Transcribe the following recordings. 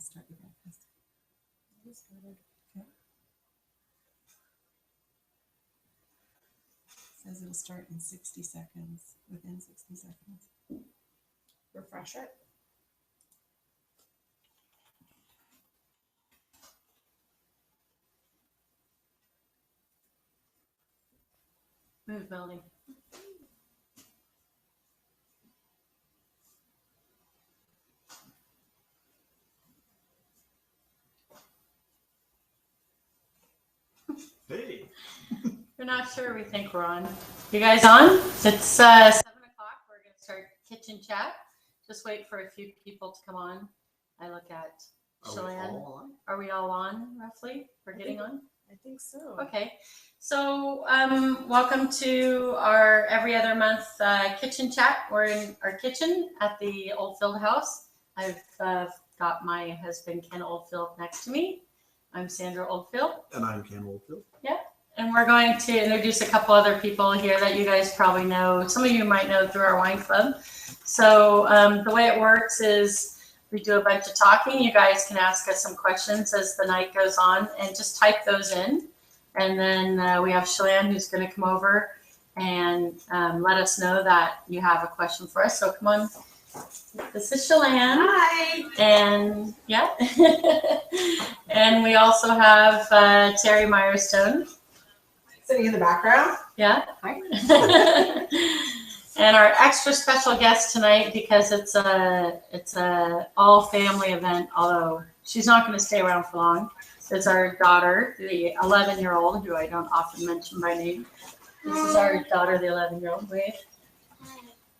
start your breakfast. Okay. Says it'll start in 60 seconds, within 60 seconds. Refresh it. Move, Melanie. Hey. We're not sure. We think we're on. You guys on? It's 7 o'clock. We're going to start kitchen chat. Just wait for a few people to come on. I look at Chelanne. Are we all on, roughly? We're getting on? I think so. Okay. So welcome to our every other month kitchen chat. We're in our kitchen at the Oldfield House. I've got my husband, Ken Oldfield, next to me. I'm Sandra Oldfield. And I'm Ken Oldfield. Yeah. And we're going to introduce a couple other people here that you guys probably know. Some of you might know through our wine club. So the way it works is we do a bunch of talking. You guys can ask us some questions as the night goes on and just type those in. And then we have Chelanne who's going to come over and let us know that you have a question for us. So come on. This is Chelanne. Hi. And yeah. And we also have Terry Mirestone. Sitting in the background. Yeah. Hi. And our extra special guest tonight, because it's a all family event, although she's not going to stay around for long. It's our daughter, the 11-year-old, who I don't often mention by name. This is our daughter, the 11-year-old. Wait.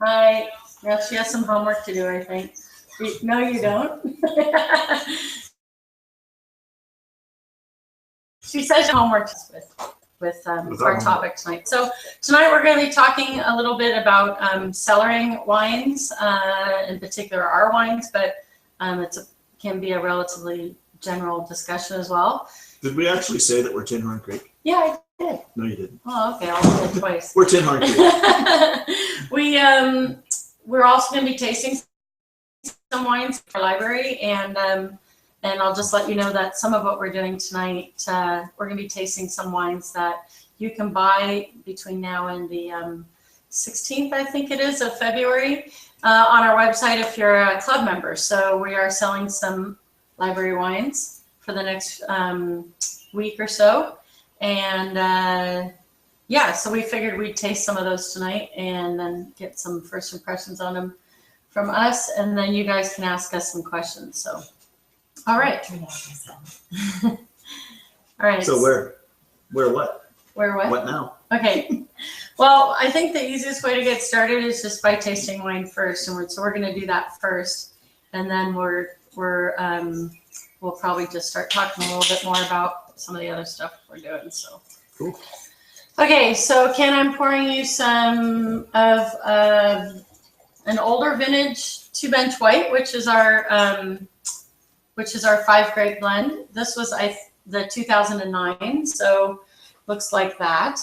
Hi. Now she has some homework to do, I think. No, you don't. She says homework with our topic tonight. So tonight we're going to be talking a little bit about cellaring wines, in particular our wines, but can be a relatively general discussion as well. Did we actually say that we're Tinhorn Creek? Yeah, I did. No, you didn't. Oh, okay. I'll say it twice. We're Tinhorn Creek. We're also going to be tasting some wines in our library, and I'll just let you know that some of what we're doing tonight, we're going to be tasting some wines that you can buy between now and the 16th, I think it is, of February on our website if you're a club member. So we are selling some library wines for the next week or so. And yeah, so we figured we'd taste some of those tonight and then get some first impressions on them from us. And then you guys can ask us some questions. So, all right. All right. So where what? Where what? What now? Okay. Well, I think the easiest way to get started is just by tasting wine first. So we're going to do that first. And then we'll probably just start talking a little bit more about some of the other stuff we're doing. So Cool. Okay, so Ken, I'm pouring you some of an older vintage 2-bench white, which is our 5-grape blend. This was the 2009, so looks like that.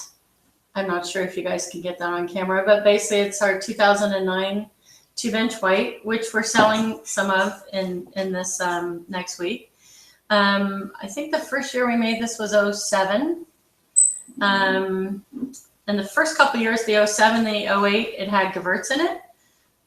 I'm not sure if you guys can get that on camera, but basically it's our 2009 2-bench white, which we're selling some of in this next week. I think the first year we made this was 07. And the first couple years, the 07, the 08, it had Gewurz in it,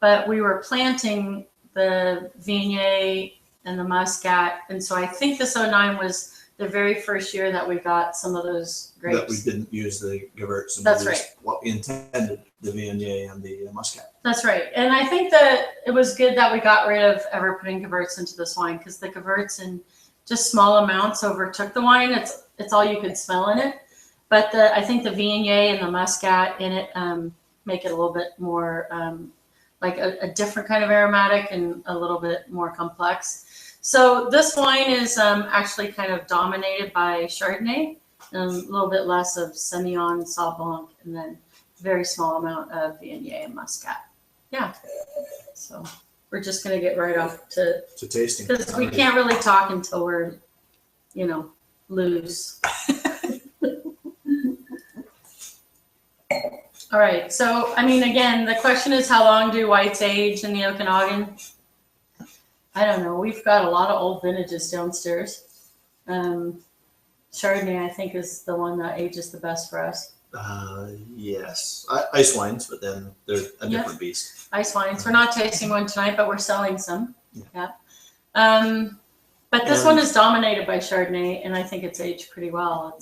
but we were planting the Viognier and the Muscat, and so I think this 09 was the very first year that we got some of those grapes. That we didn't use the Gewurz. That's right. What we intended, the Viognier and the Muscat. That's right. And I think that it was good that we got rid of ever putting Gewurz into this wine, because the Gewurz in just small amounts overtook the wine. It's all you could smell in it. But I think the Viognier and the Muscat in it make it a little bit more like a different kind of aromatic and a little bit more complex. So this wine is actually kind of dominated by Chardonnay and a little bit less of Semillon, Sauv Blanc, and then very small amount of Viognier and Muscat. Yeah. So we're just going to get right off to tasting. Because we can't really talk until we're, loose. All right. So, again, the question is, how long do whites age in the Okanagan? I don't know. We've got a lot of old vintages downstairs. Chardonnay, I think, is the one that ages the best for us. Yes, ice wines, but then they're a Yeah. different beast. Ice wines. We're not tasting one tonight, but we're selling some. Yeah. But this And- one is dominated by Chardonnay, and I think it's aged pretty well.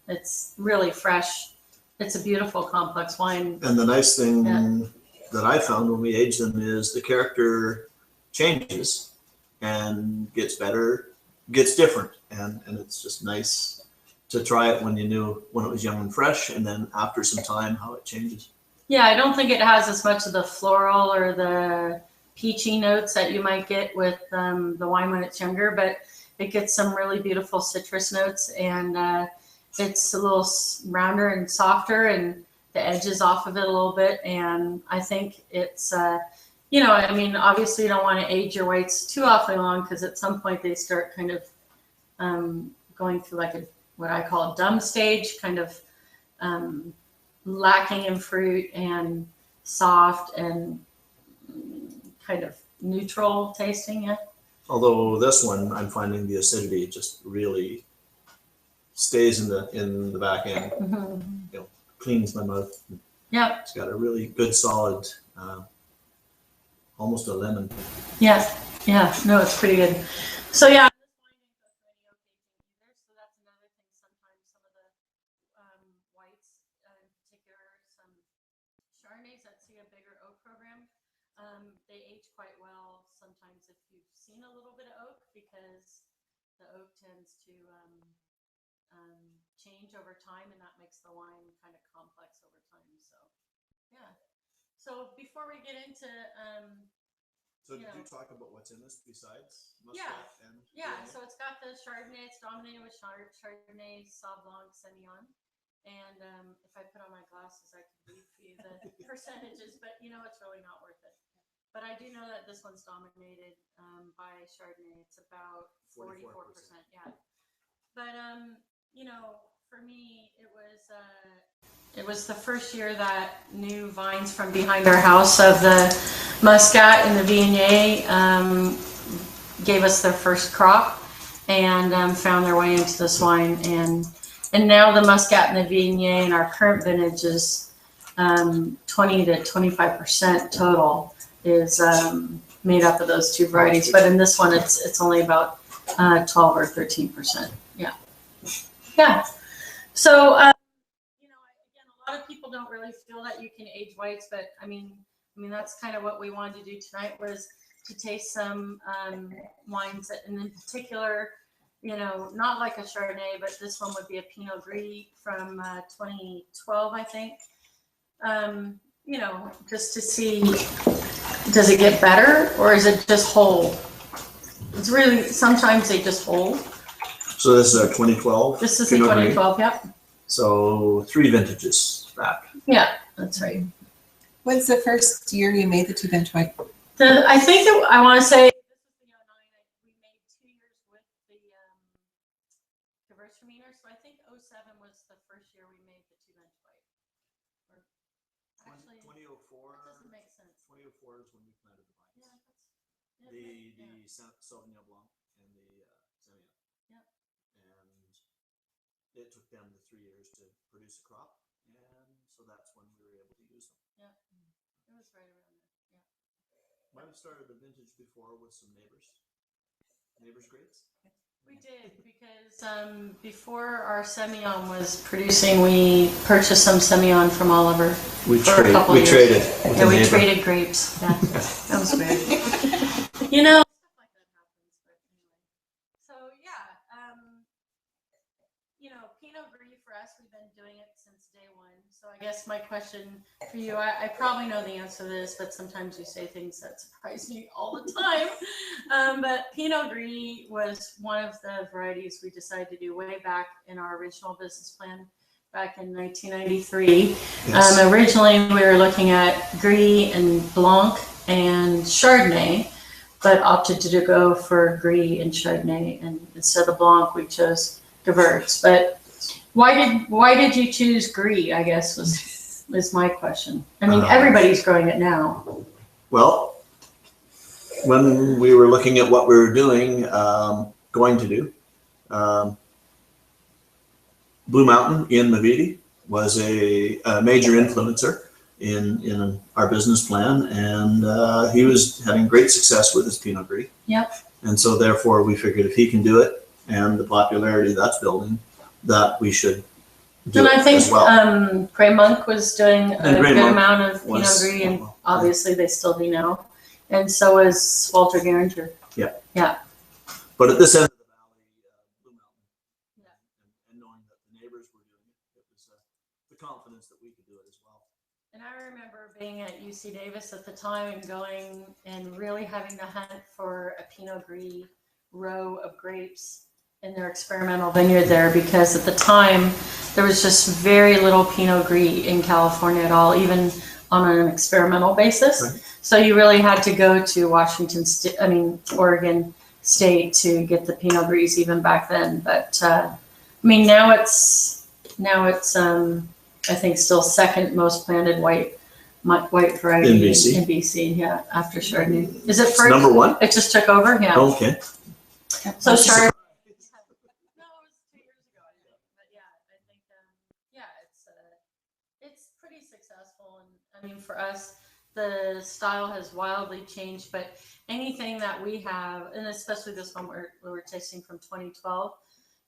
It's really fresh. It's a beautiful complex wine. And the nice thing Yeah. that I found when we age them is the character changes and gets better, gets different, and it's just nice to try it when you knew when it was young and fresh, and then after some time how it changes. Yeah, I don't think it has as much of the floral or the peachy notes that you might get with the wine when it's younger, but it gets some really beautiful citrus notes, and it's a little rounder and softer, and the edges off of it a little bit. And I think it's, I mean, obviously you don't want to age your whites too awfully long, because at some point they start kind of going through like what I call a dumb stage, kind of lacking in fruit and soft and kind of neutral tasting. Yeah. Although this one, I'm finding the acidity just really stays in the back end, Mm-hmm. cleans my mouth. Yeah. It's got a really good solid, almost a lemon. Yeah. Yeah. No, it's pretty good. So yeah. So that's another thing. Sometimes some of the whites, in particular, some Chardonnays that see a bigger oak program, they age quite well. Sometimes if you've seen a little bit of oak, because the oak tends to change over time, and that makes the wine kind of complex over time. So, yeah. So before we get into, So You did you know. talk about what's in this besides Yeah. Muscat and yeah, Viognier? so it's got the Chardonnay. It's dominated with Chardonnay, Sauv Blanc, Semillon. And if I put on my glasses, I could read for you the percentages, but it's really not worth it. But I do know that this one's dominated by Chardonnay. It's about 44%. Yeah. But for me, it was the first year that new vines from behind our house of the Muscat and the Viognier gave us their first crop, and found their way into this wine. And now the Muscat and the Viognier in our current vintage is 20 to 25% total is made up of those two varieties. But in this one, it's only about 12 or 13%. Yeah. Yeah. So, again, a lot of people don't really feel that you can age whites, but I mean, that's kind of what we wanted to do tonight, was to taste some wines that, and in particular, not like a Chardonnay, but this one would be a Pinot Gris from 2012, I think. Just to see, does it get better or is it just whole? It's really, sometimes they just hold. So this is our 2012. This is the Pinot Gris. 2012, yep. So 3 vintages back. Yeah, that's right. When's the first year you made the 2 bench white? I think that I want to say this was the 09. We made 2 years with the Gewürztraminer, so I think 07 was the first year we made the 2 bench white. Or actually, 2004. that doesn't make sense. 2004 is when we planted the vines. Yeah, that's, The Sauvignon Blanc and the Semillon. Yep. And it took them the 3 years to produce a crop, and so that's when we were able to use them. Yeah, it was right around there. Yeah. Might have started the vintage before with some neighbors grapes. We did, because before our Semillon was producing, we purchased some Semillon from Oliver. We For a couple years. traded. With Yeah, a we neighbor. traded grapes. Yeah, that was weird. Stuff like that happens. But anyway, so yeah, Pinot Gris for us, we've been doing it since day one. So I guess my question for you, I probably know the answer to this, but sometimes you say things that surprise me all the time. But Pinot Gris was one of the varieties we decided to do way back in our original business plan back in 1993. Yes. Originally, we were looking at Gris and Blanc and Chardonnay, but opted to go for Gris and Chardonnay, and instead of Blanc, we chose Gewürz. But why did you choose Gris? I guess was my question. I mean, everybody's growing it now. Well, when we were looking at what we were doing, going to do, Blue Mountain, Ian Mavidi, was a major influencer in our business plan, and he was having great success with his Pinot Gris. Yep. And so therefore we figured if he can do it and the popularity that's building, that we should do And it I think as well. Gray Monk was doing a And Gray good Monk amount of Pinot was- Gris, and obviously they still do now. And so is Walter Geringer. But at this end of the valley, Blue Mountain, Yeah. and knowing that the neighbors were doing it, it was the confidence that we could do it as well. And I remember being at UC Davis at the time and going and really having to hunt for a Pinot Gris row of grapes in their experimental vineyard there, because at the time there was just very little Pinot Gris in California at all, even on an experimental basis. Right. So you really had to go to Oregon State to get the Pinot Gris even back then. But now it's I think still second most planted white variety In BC? In BC, yeah, after Chardonnay. Is it It's first? number one? It just took over, yeah. Okay. So That's a Chardonnay. surprise. No, it was 2 years ago, I think. But yeah, I think it's pretty successful. And I mean, for us, the style has wildly changed. But anything that we have, and especially this one we're tasting from 2012,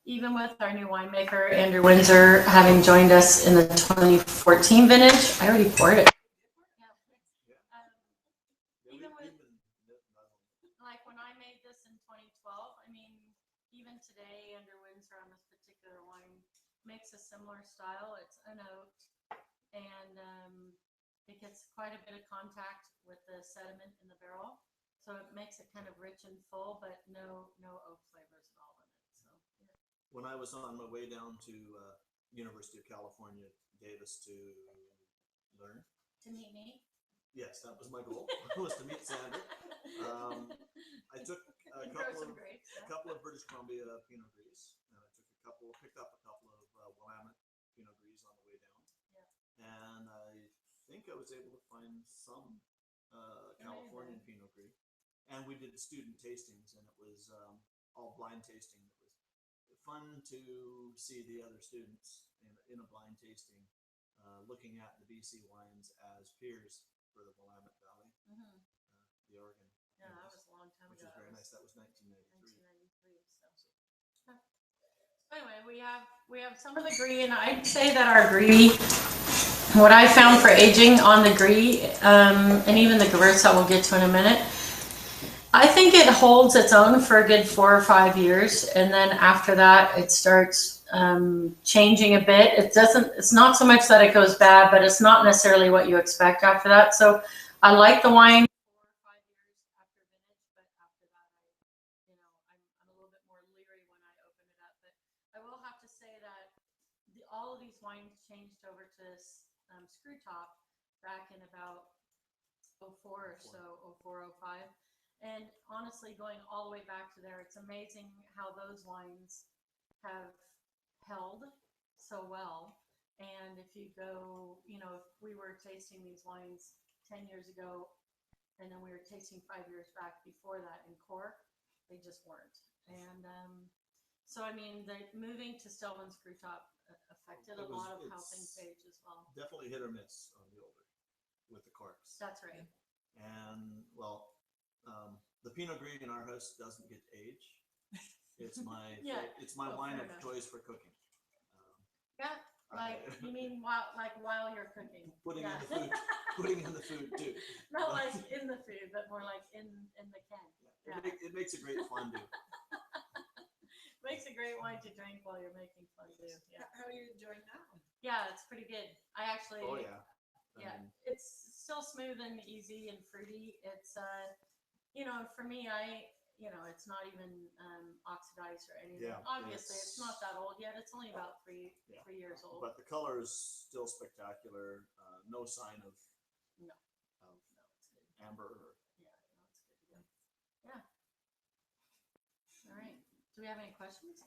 even with our new winemaker Andrew Windsor having joined us in the 2014 vintage, I already poured it. Even with like when I made this in 2012, I mean, even today, Andrew Windsor on this particular wine makes a similar style. It's unoaked, and it gets quite a bit of contact with the sediment in the barrel, so it makes it kind of rich and full, but no oak flavors at all in it. So yeah. When I was on my way down to University of California, Davis to learn, To meet me. yes, that was my goal, was to meet Sandra. I took a And grow couple some of grapes. a couple of British Columbia Pinot Gris, and I picked up a couple of Willamette Pinot Gris on the way down. Yeah. And I think I was able to find some Californian Pinot Gris. And we did student tastings, and it was all blind tasting. It was fun to see the other students in a blind tasting, looking at the BC wines as peers for the Willamette Valley, Mm-hmm. the Oregon. Yeah, that was a long time Which ago. is very That nice. That was 1993. 1993. So anyway, we have some of the Gris, and I'd say that our Gris, what I found for aging on the Gris, and even the Gewurz we'll get to in a minute, I think it holds its own for a good 4 or 5 years, and then after that it starts changing a bit. It's not so much that it goes bad, but it's not necessarily what you expect after that. So I like the wine 4 or 5 years after vintage, but after that, I'm a little bit more leery when I open it up. But I will have to say that all of these wines changed over to screw top back in about 04 or so, 04, 05. And honestly, going all the way back to there, it's amazing how those wines have held so well. And if you go, if we were tasting these wines 10 years ago, and then we were tasting 5 years back before that in cork, they just weren't. And so, I mean, the moving to Stelvin screw top affected a lot of how things age as well. Definitely hit or miss on the older with the corks. That's right. And well, the Pinot Gris in our house doesn't get to age. It's my Yeah. it's my Oh, wine fair of enough. choice for cooking. Yeah, like you mean while you're cooking? Putting Yeah. in the food, putting in the food too. Not like in the food, but more like in the can. Yeah. It makes a great fondue. Makes a great wine to drink while you're making fondue. Yeah, How are you enjoying that? yeah, it's pretty good. I actually, Oh yeah. yeah, it's still smooth and easy and fruity. It's for me, it's not even oxidized or anything. Yeah, Obviously, it's not that old yet. It's only about three years old. But the color is still spectacular. No sign of No. No, it's good. amber. Or, Yeah, no, it's good to go. Yeah. All right. Do we have any questions?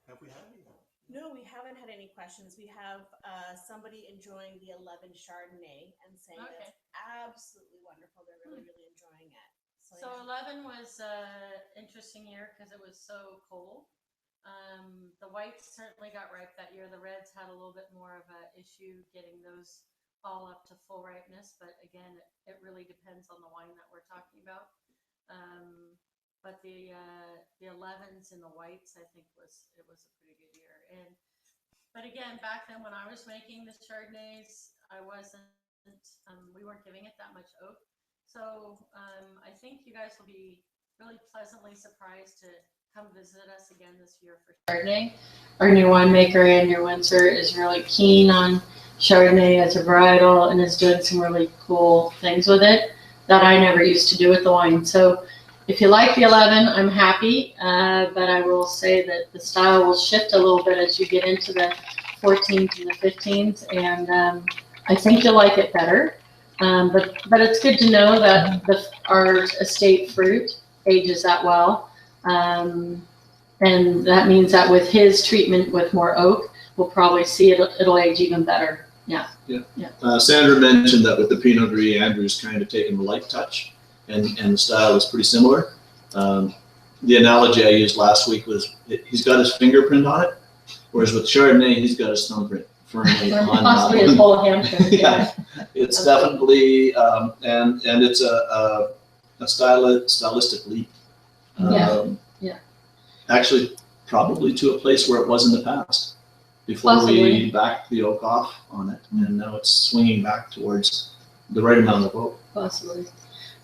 have we had any? No, we haven't had any questions. We have somebody enjoying the 11 Chardonnay and saying that Okay. it's absolutely wonderful. They're really, really enjoying it. So 11 was an interesting year because it was so cold. The whites certainly got ripe that year. The reds had a little bit more of an issue getting those all up to full ripeness, but again, it really depends on the wine that we're talking about. But the 11s and the whites, I think it was a pretty good year. But again, back then when I was making the Chardonnays, we weren't giving it that much oak. So I think you guys will be really pleasantly surprised to come visit us again this year for Chardonnay. Our new winemaker, Andrew Windsor, is really keen on Chardonnay as a varietal and is doing some really cool things with it that I never used to do with the wine. So if you like the 11, I'm happy, but I will say that the style will shift a little bit as you get into the 14s and the 15s, and I think you'll like it better. But it's good to know that our estate fruit ages that well. And that means that with his treatment with more oak, we'll probably see it'll age even better. Yeah. Sandra mentioned that with the Pinot Gris, Andrew's kind of taken a light touch, and the style is pretty similar. The analogy I used last week was he's got his fingerprint on it, whereas with Chardonnay, he's got his thumbprint firmly on possibly his whole handprint. Yeah, it's definitely, and it's a stylistic leap. Yeah. Actually, probably to a place where it was in the past, before Possibly. we backed the oak off on it, and now it's swinging back towards the right amount of oak. Possibly.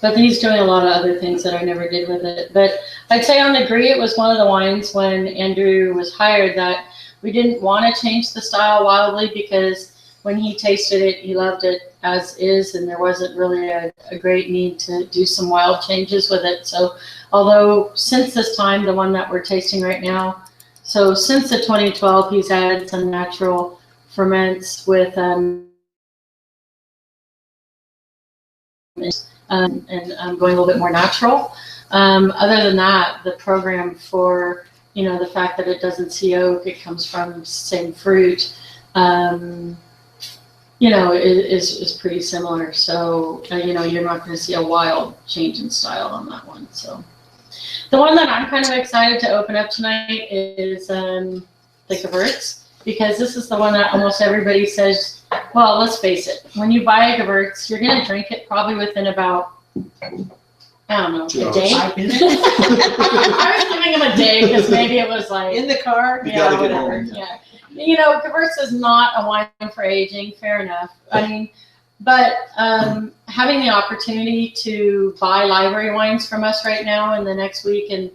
But he's doing a lot of other things that I never did with it. But I'd say on the Gris, it was one of the wines when Andrew was hired that we didn't want to change the style wildly, because when he tasted it, he loved it as is, and there wasn't really a great need to do some wild changes with it. So although since this time, the one that we're tasting right now, so since the 2012, he's added some natural ferments with and going a little bit more natural. Other than that, the program for, the fact that it doesn't see oak, it comes from the same fruit, is pretty similar. So, you're not going to see a wild change in style on that one. So the one that I'm kind of excited to open up tonight is the Gewurz, because this is the one that almost everybody says, well, let's face it, when you buy a Gewurz, you're going to drink it probably within about, I don't know, a day. 5 minutes I was giving him a day because maybe it was like, in the car. You gotta get whatever. home. Yeah. Gewurz is not a wine for aging, fair enough. I mean, but having the opportunity to buy library wines from us right now in the next week, and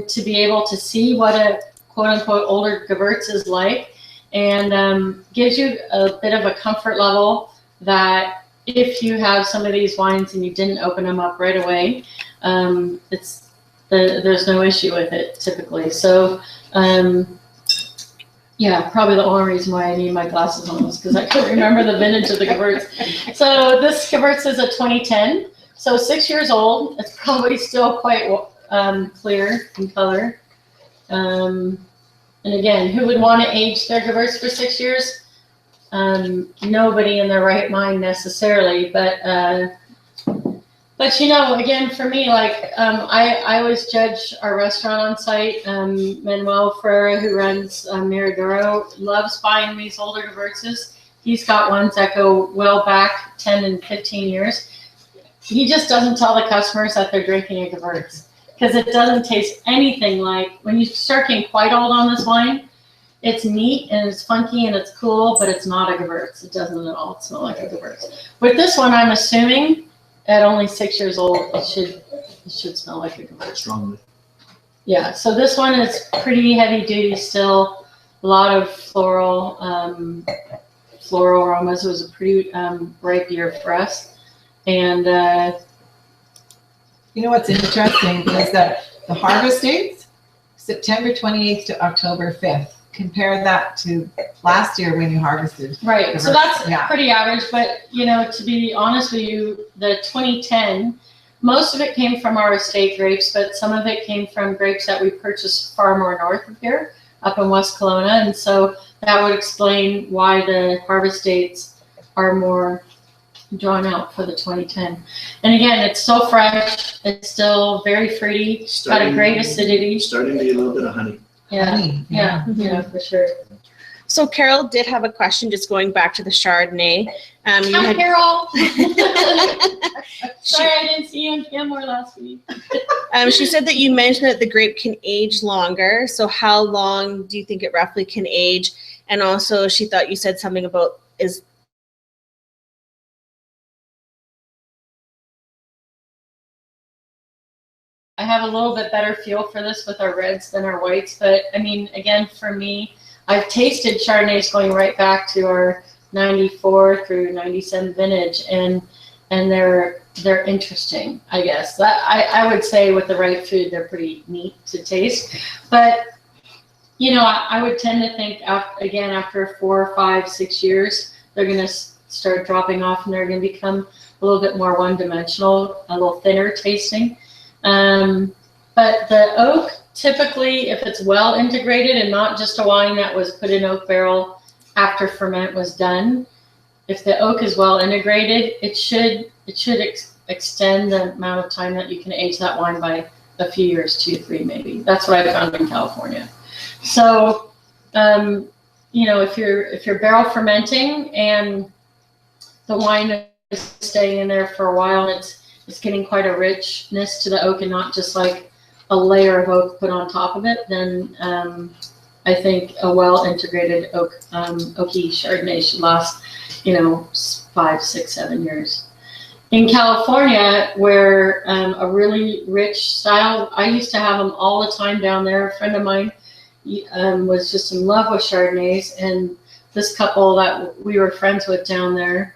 to be able to see what a quote-unquote older Gewurz is like, and gives you a bit of a comfort level that if you have some of these wines and you didn't open them up right away, there's no issue with it typically. So yeah, probably the only reason why I need my glasses on is because I couldn't remember the vintage of the Gewurz. So this Gewurz is a 2010, so 6 years old. It's probably still quite clear in color. And again, who would want to age their Gewurz for 6 years? Nobody in their right mind necessarily, but again, for me, I always judge our restaurant on site. Manuel Ferreira, who runs Miradoro, loves buying these older Gewurzes. He's got ones that go well back 10 and 15 years. He just doesn't tell the customers that they're drinking a Gewurz, because it doesn't taste anything like, when you start getting quite old on this wine, it's neat and it's funky and it's cool, but it's not a Gewurz. It doesn't at all smell like a Gewurz. With this one, I'm assuming at only 6 years old, it should smell like a Gewurz. Strongly. Yeah, so this one is pretty heavy duty still, a lot of floral aromas. It was a pretty ripe year for us. And You know what's interesting is that the harvest dates, September 28th to October 5th. Compare that to last year when you harvested. right, so that's Yeah. pretty average, but to be honest with you, the 2010, most of it came from our estate grapes, but some of it came from grapes that we purchased far more north of here, up in West Kelowna, and so that would explain why the harvest dates are more drawn out for the 2010. And again, it's still fresh. It's still very fruity. Got a great acidity. Starting to get a little bit of honey. Yeah, Honey, yeah, for sure. So Carol did have a question, just going back to the Chardonnay. You Hi, had- Carol. Sorry, I didn't see you on camera last week. She said that you mentioned that the grape can age longer. So how long do you think it roughly can age? And also, she thought you said something about is. I have a little bit better feel for this with our reds than our whites, but I mean, again, for me, I've tasted Chardonnays going right back to our 94 through 97 vintage, and they're interesting, I guess. That I would say with the right food, they're pretty neat to taste. But you know, I would tend to think after 4, 5, 6 years, they're going to start dropping off, and they're going to become a little bit more one-dimensional, a little thinner tasting. But the oak, typically, if it's well integrated and not just a wine that was put in oak barrel after ferment was done, if the oak is well integrated, it should extend the amount of time that you can age that wine by a few years, 2, 3 maybe. That's what I found in California. So, you know, if you're barrel fermenting and the wine is staying in there for a while, and it's getting quite a richness to the oak and not just like a layer of oak put on top of it, then I think a well-integrated oaky Chardonnay should last, you know, 5, 6, 7 years. In California, where a really rich style, I used to have them all the time down there. A friend of mine was just in love with Chardonnays, and this couple that we were friends with down there,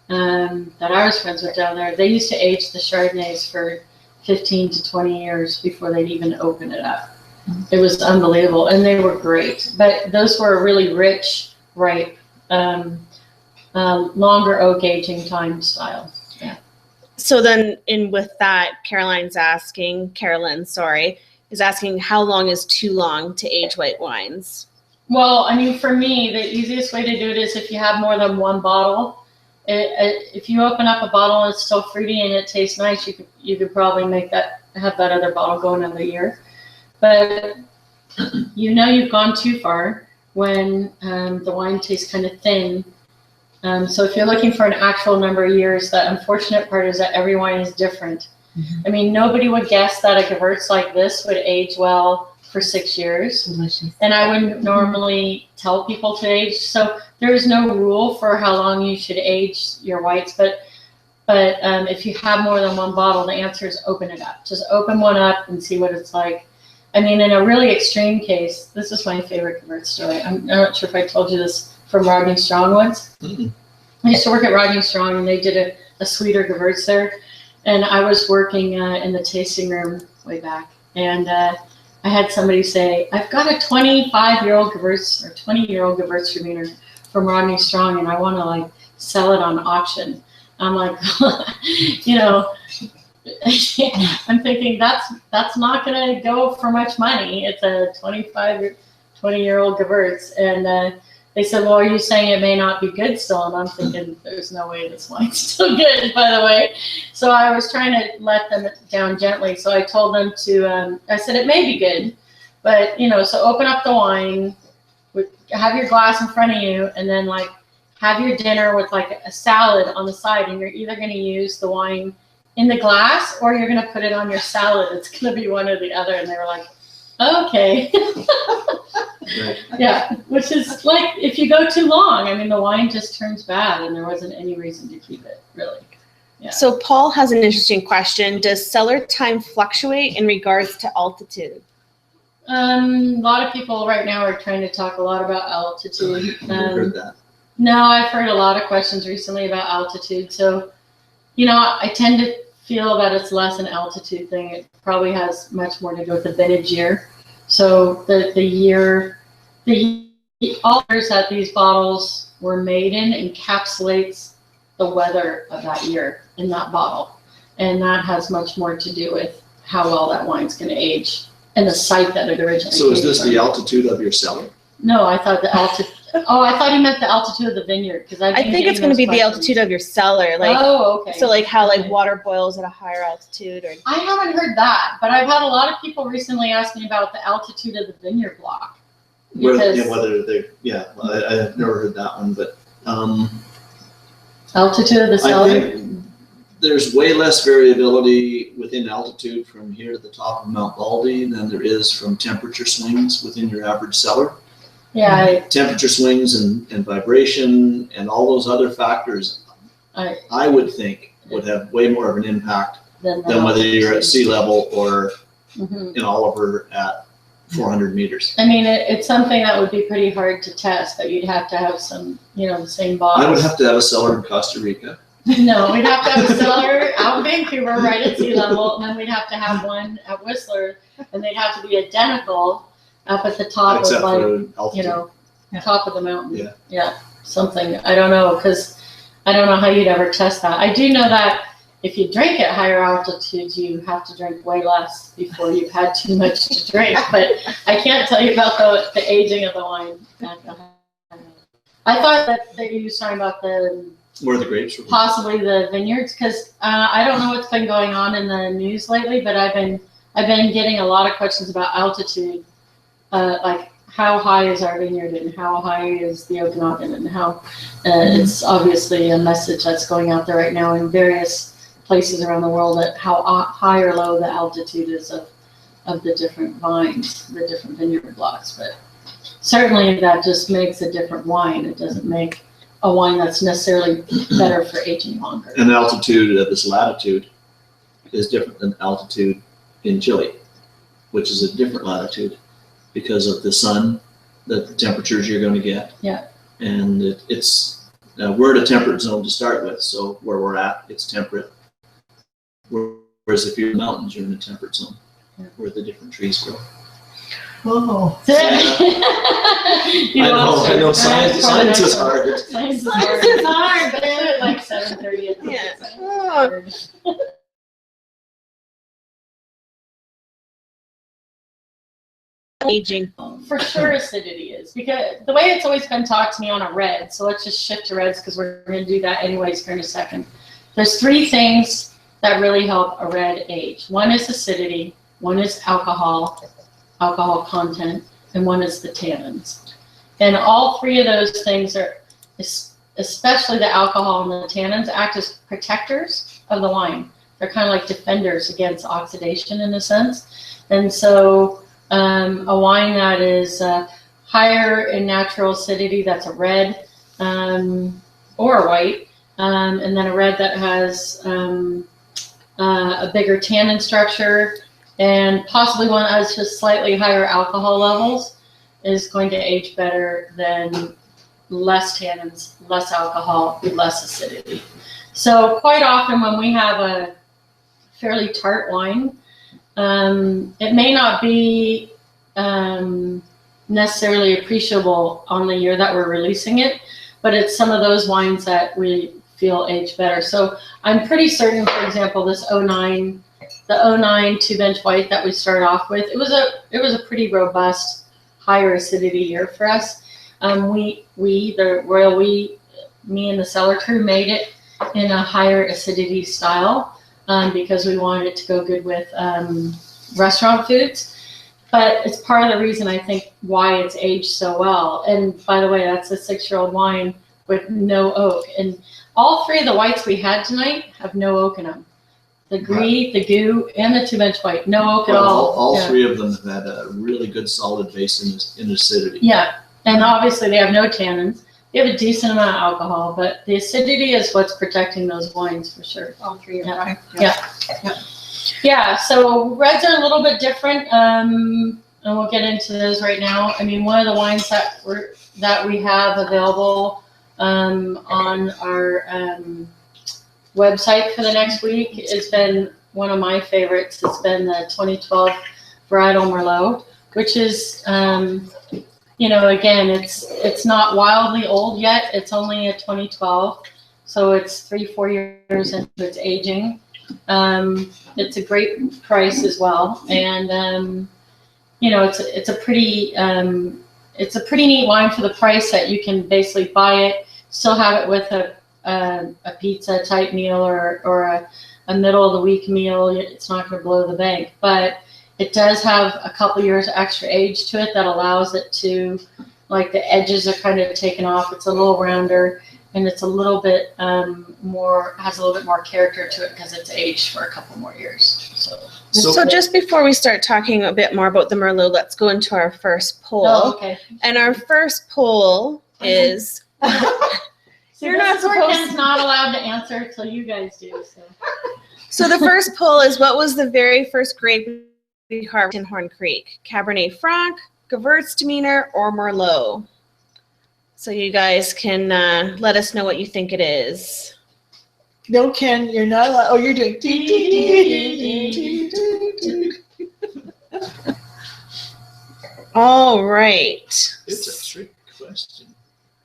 that I was friends with down there, they used to age the Chardonnays for 15 to 20 years before they'd even open it up. It was unbelievable, and they were great. But those were really rich, ripe, longer oak aging time style. Yeah. So then, with that, Carolyn, is asking how long is too long to age white wines? Well, I mean, for me, the easiest way to do it is if you have more than one bottle. If you open up a bottle and it's still fruity and it tastes nice, you could probably have that other bottle go another year. But you know you've gone too far when the wine tastes kind of thin. So if you're looking for an actual number of years, the unfortunate part is that every wine is different. Mm-hmm. I mean, nobody would guess that a Gewurz like this would age well for 6 years. Delicious. And I wouldn't normally tell people to age. So there is no rule for how long you should age your whites. But if you have more than one bottle, the answer is open it up. Just open one up and see what it's like. I mean, in a really extreme case, this is my favorite Gewurz story. I'm not sure if I told you this from Rodney Strong once. Mm-hmm. I used to work at Rodney Strong, and they did a sweeter Gewurz there. And I was working in the tasting room way back. And I had somebody say, I've got a 25-year-old Gewurz or 20-year-old Gewürztraminer from Rodney Strong, and I want to like sell it on auction. I'm like, you know, I'm thinking that's not going to go for much money. It's a 20-year-old Gewurz. And they said, well, are you saying it may not be good still? And I'm thinking, there's no way this wine's still good, by the way. So I was trying to let them down gently. So I told them to, I said, it may be good, but, you know, so open up the wine, have your glass in front of you, and then, like, have your dinner with, like, a salad on the side. And you're either going to use the wine in the glass or you're going to put it on your salad. It's going to be one or the other. And they were like, okay. Right. Yeah, which is like, if you go too long, I mean, the wine just turns bad, and there wasn't any reason to keep it, really. Yeah. So Paul has an interesting question. Does cellar time fluctuate in regards to altitude? A lot of people right now are trying to talk a lot about altitude. Heard that. No, I've heard a lot of questions recently about altitude. So, you know, I tend to feel that it's less an altitude thing. It probably has much more to do with the vintage year. So the year that these bottles were made in encapsulates the weather of that year in that bottle. And that has much more to do with how well that wine's going to age and the site that it originally came So is this from. the altitude of your cellar? No, I thought the Oh, I thought he meant the altitude of the vineyard, because I think it's going to be the altitude of your cellar, like Oh, okay. so, like how like Okay. water boils at a higher altitude, or I haven't heard that, but I've had a lot of people recently ask me about the altitude of the vineyard block. Because Whether they're, I've never heard that one, but, altitude of the I cellar. think there's way less variability within altitude from here to the top of Mount Baldy than there is from temperature swings within your average cellar. Yeah, Temperature swings and vibration and all those other factors, I would think would have way more of an impact than whether you're at sea level or Mhm. in Oliver at 400 meters. I mean, it's something that would be pretty hard to test, but you'd have to have some, the same box. I would have to have a cellar in Costa Rica. No, we'd have to have a cellar out in Vancouver, right at sea level, and then we'd have to have one at Whistler, and they'd have to be identical up at the top Except of, like, for altitude. Yeah. top of the mountain. Yeah. Something. I don't know, because I don't know how you'd ever test that. I do know that if you drink at higher altitudes, you have to drink way less before you've had too much to drink. But I can't tell you about the aging of the wine. I thought that you was talking about Where the grapes were. possibly the vineyards, because I don't know what's been going on in the news lately, but I've been getting a lot of questions about altitude, like how high is our vineyard and how high is the Okanagan, and how it's obviously a message that's going out there right now in various places around the world, at how high or low the altitude is of the different vines, the different vineyard blocks. But certainly that just makes a different wine. It doesn't make a wine that's necessarily better for aging longer. And the altitude at this latitude is different than altitude in Chile, which is a different latitude because of the sun, the temperatures you're going to get. Yeah. And we're at a temperate zone to start with, so where we're at, it's temperate. Whereas if you're in the mountains, you're in a temperate zone where the different trees grow. Whoa. I I know science is hard. Science is hard, but it's like 7:30 at night. Yeah. It's Oh. hard. aging. For sure acidity is, because the way it's always been taught to me on a red, so let's just shift to reds because we're going to do that anyways here in a second. There's three things that really help a red age. One is acidity, one is alcohol content, and one is the tannins. And all three of those things are, especially the alcohol and the tannins, act as protectors of the wine. They're kind of like defenders against oxidation in a sense. And so a wine that is higher in natural acidity, that's a red or a white, and then a red that has a bigger tannin structure, and possibly one that has just slightly higher alcohol levels, is going to age better than less tannins, less alcohol, less acidity. So quite often when we have a fairly tart wine, it may not be necessarily appreciable on the year that we're releasing it, but it's some of those wines that we feel age better. So I'm pretty certain, for example, this 09, the 09 2-bench white that we started off with, it was a pretty robust, higher acidity year for us. Me and the cellar crew made it in a higher acidity style because we wanted it to go good with restaurant foods. But it's part of the reason I think why it's aged so well. And by the way, that's a 6-year-old wine with no oak. And all three of the whites we had tonight have no oak in them. The Gris, the Goo, and the 2-bench white, no oak at all. All Yeah. three of them have had a really good solid base in acidity. Yeah, and obviously they have no tannins. They have a decent amount of alcohol, but the acidity is what's protecting those wines for sure. All three are Yeah. right. Yeah, so reds are a little bit different, and we'll get into those right now. I mean, one of the wines that we have available on our website for the next week has been one of my favorites. It's been the 2012 Varietal Merlot, which is, again, it's not wildly old yet. It's only a 2012, so it's 3-4 years into its aging. It's a great price as well, and it's a pretty it's a pretty neat wine for the price that you can basically buy it, still have it with a pizza type meal or a middle of the week meal. It's not going to blow the bank, but it does have a couple years extra age to it that allows it to, like, the edges are kind of taken off. It's a little rounder, and it's a little bit more, has a little bit more character to it because it's aged for a couple more years. So just before we start talking a bit more about the Merlot, let's go into our first poll. Oh, okay. And our first poll is, So You're this not is where supposed Ken's not allowed to answer until you guys do. so the first poll is, what was the very first grape we harvested in Horn Creek? Cabernet Franc, Gewürztraminer, or Merlot? So you guys can let us know what you think it is. No, Ken, you're not allowed. Oh, you're doing. All right. It's a trick question.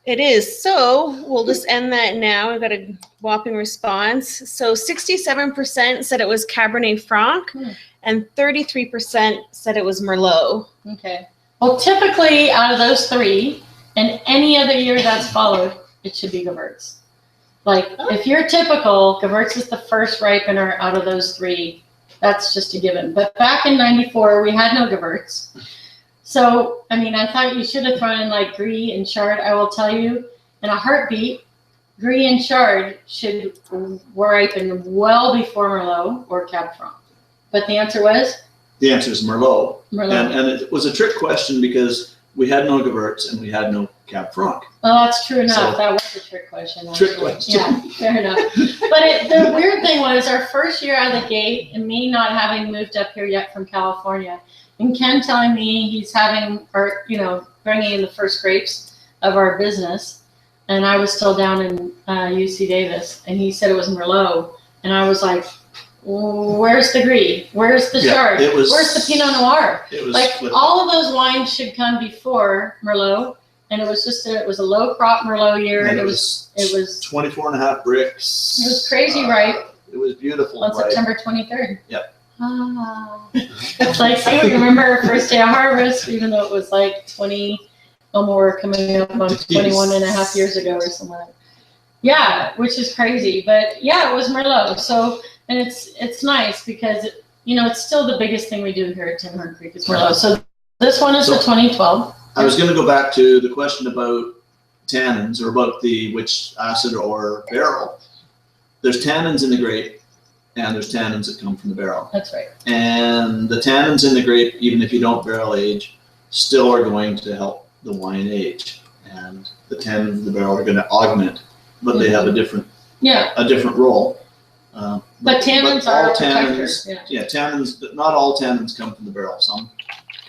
It is. So we'll just end that now. We've got a whopping response. So 67% said it was Cabernet Franc, and 33% said it was Merlot. Okay. Well, typically out of those three, and any other year that's followed, it should be Gewürz. Like, if you're typical, Gewürz is the first ripener out of those three. That's just a given. But back in '94, we had no Gewürz. So, I mean, I thought you should have thrown in like Gris and Chard. I will tell you, in a heartbeat, Gris and Chard should ripen well before Merlot or Cab Franc. But the answer was The answer is Merlot. Merlot. And it was a trick question because we had no Gewürz and we had no Cab Franc. Well, that's true enough. So- That was a trick question. Trick actually. question. Yeah, fair enough. But the weird thing was our first year out of the gate, and me not having moved up here yet from California, and Ken telling me he's having, or, bringing in the first grapes of our business, and I was still down in UC Davis, and he said it was Merlot, and I was like, where's the Gris? Where's the Yeah, Chard? it was- Where's the Pinot Noir? It was Like, flipped. all of those wines should come before Merlot, and it was a low crop Merlot year. And It was 24 and a half bricks. It was crazy ripe. It was beautiful. on and ripe. September 23rd. Yep. Ah. It's like, I don't remember our first day of harvest, even though it was like 20, more coming up on 21 and a half years ago or something like that. Yeah, which is crazy. But yeah, it was Merlot. So, and it's nice because, it's still the biggest thing we do here at Tim Horn Creek is Merlot. So this one is the 2012. I was going to go back to the question about tannins, or about which acid or barrel. There's tannins in the grape, and there's tannins that come from the barrel. That's right. And the tannins in the grape, even if you don't barrel age, still are going to help the wine age. And the tannins in the barrel are going to augment, but they have a different role. But tannins are all a protector. tannins, yeah, tannins, but not all tannins come from the barrel. Some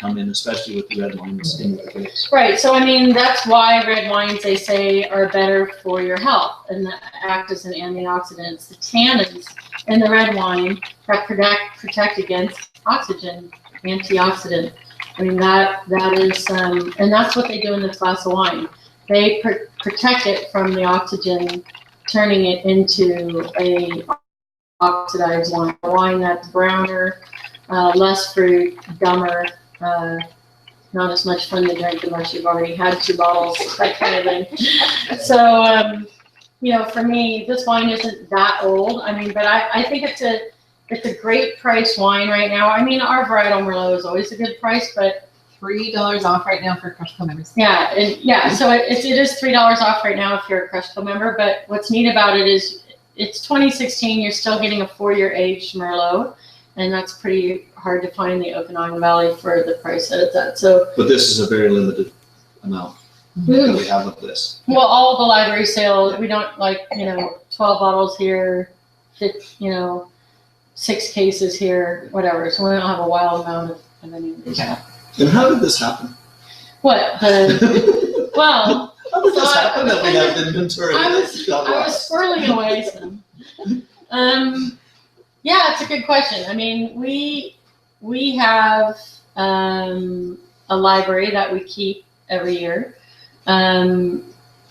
come in, especially with the red wine, the skin of the grapes. Right. So, I mean, that's why red wines, they say, are better for your health and act as an antioxidant. The tannins in the red wine that protect against oxygen, antioxidant. I mean, that is, and that's what they do in this glass of wine. They protect it from the oxygen, turning it into a oxidized wine. A wine that's browner, less fruit, dumber, not as much fun to drink unless you've already had 2 bottles, that kind of thing. So, for me, this wine isn't that old. I mean, but I think it's a great price wine right now. I mean, our varietal Merlot is always a good price, but $3 off right now for Crushco members. so it is $3 off right now if you're a Crushco member. But what's neat about it is it's 2016. You're still getting a 4-year aged Merlot, and that's pretty hard to find in the Okanagan Valley for the price that it's at. So, But this is a very limited amount that we have of this. well, all the library sales, we don't 12 bottles here, 6 cases here, whatever. So we don't have a wild amount of any of these. Yeah. And how did this happen? What? Well, How did this So happen that we have inventory? I was squirreling away some. Yeah, it's a good question. I mean, we have a library that we keep every year.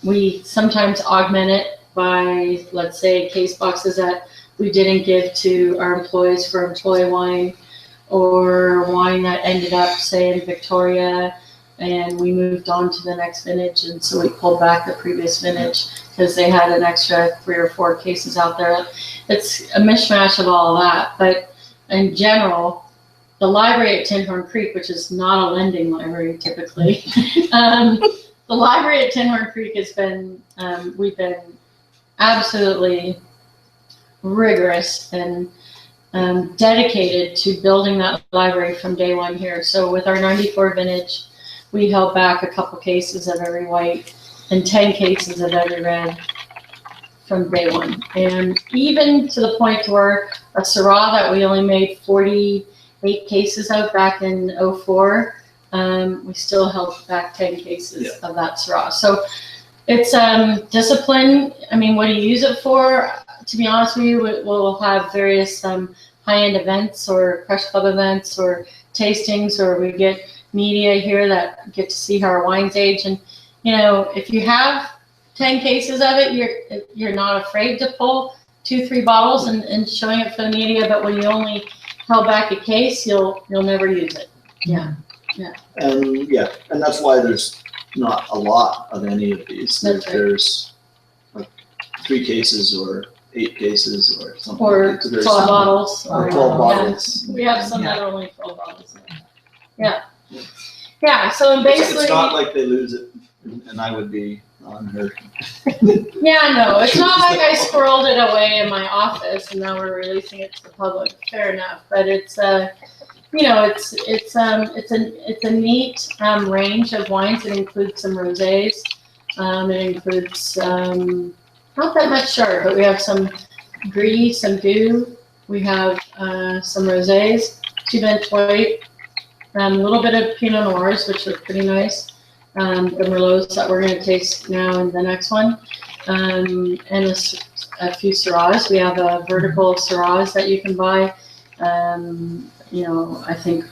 We sometimes augment it by, let's say, case boxes that we didn't give to our employees for employee wine, or wine that ended up, say, in Victoria and we moved on to the next vintage, and so we pulled back the previous vintage because they had an extra 3 or 4 cases out there. It's a mishmash of all of that, but in general, the library at Tinhorn Creek, which is not a lending library typically, the library at Tinhorn Creek has been, we've been absolutely rigorous and dedicated to building that library from day one here. So with our 94 vintage, we held back a couple cases of every white and 10 cases of every red from day one. And even to the point where a Syrah that we only made 48 cases of back in 04, we still held back 10 cases of that Syrah. So it's discipline. I mean, what do you use it for? To be honest with you, we'll have various high-end events or Crush Club events or tastings, or we get media here that get to see how our wines age. And, you know, if you have 10 cases of it, you're not afraid to pull 2-3 bottles and showing it for the media. But when you only held back a case, you'll never use it. Yeah. And that's why there's not a lot of any of these. That's right. There's like 3 cases or 8 cases or something. Or like that. 12 bottles. Or 12 bottles. Yeah. We have some that are only 12 bottles. Yeah. Yeah, so basically. It's not like they lose it, and I would be on her. Yeah, no, it's not like I squirreled it away in my office and now we're releasing it to the public. Fair enough, but it's you know, it's a neat range of wines. It includes some rosés. It includes not that much Chard, but we have some Gris, some Doux. We have some rosés, 2 bench white, a little bit of Pinot Noirs, which are pretty nice. The Merlots that we're going to taste now in the next one, and a few Syrahs. We have a vertical Syrahs that you can buy. You know, I think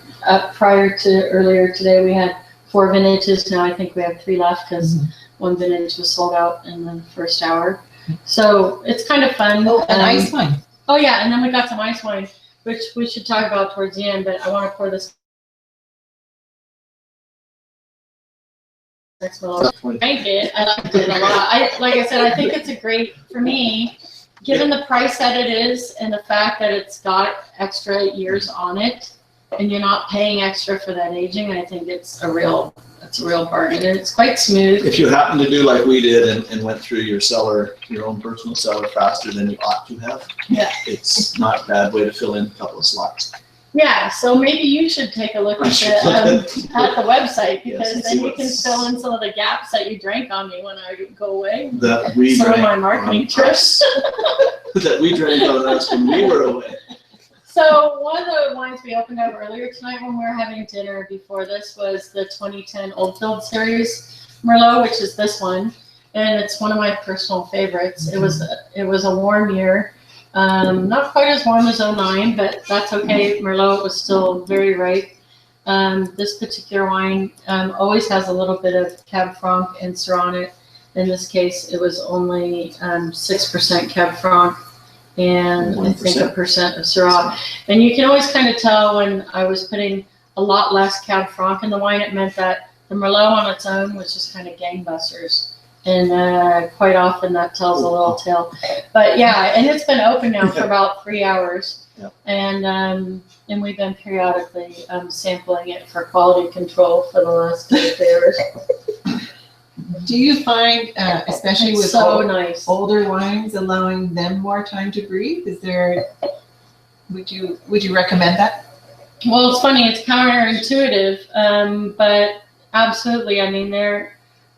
prior to earlier today we had 4 vintages. Now I think we have 3 left because 1 vintage was sold out in the first hour. So it's kind of fun. Oh, and ice wine. Oh yeah, and then we got some ice wine, which we should talk about towards the end. But I want to pour this. Next one. Thank it. I liked it a lot. Like I said, I think it's a great, for me, given the price that it is and the fact that it's got extra years on it and you're not paying extra for that aging, I think it's a real bargain. And it's quite smooth. If you happen to do like we did and went through your cellar, your own personal cellar faster than you ought to have, Yeah. it's not a bad way to fill in a couple of slots. Yeah, so maybe you should take a look at the website, because Yes, then you can fill in some of the gaps that you drank on me when I go away. That we Some of drank my marketing on trips. us. That we drank on us when we were away. So one of the wines we opened up earlier tonight when we were having dinner before this was the 2010 Oldfield Series Merlot, which is this one, and it's one of my personal favorites. It was a warm year. Not quite as warm as 09, but that's okay. Merlot was still very ripe. This particular wine always has a little bit of Cab Franc and Syrah in it. In this case, it was only 6% Cab Franc and 1%. I think 1% of Syrah. And you can always kind of tell when I was putting a lot less Cab Franc in the wine, it meant that the Merlot on its own was just kind of gangbusters. And quite often that tells a little tale. But yeah, and it's been open now for about 3 hours. Yep. And we've been periodically sampling it for quality control for the last 2 hours. Do you find, especially It's with so nice. older wines, allowing them more time to breathe? Would you recommend that? Well, it's funny, it's counterintuitive, but absolutely. I mean,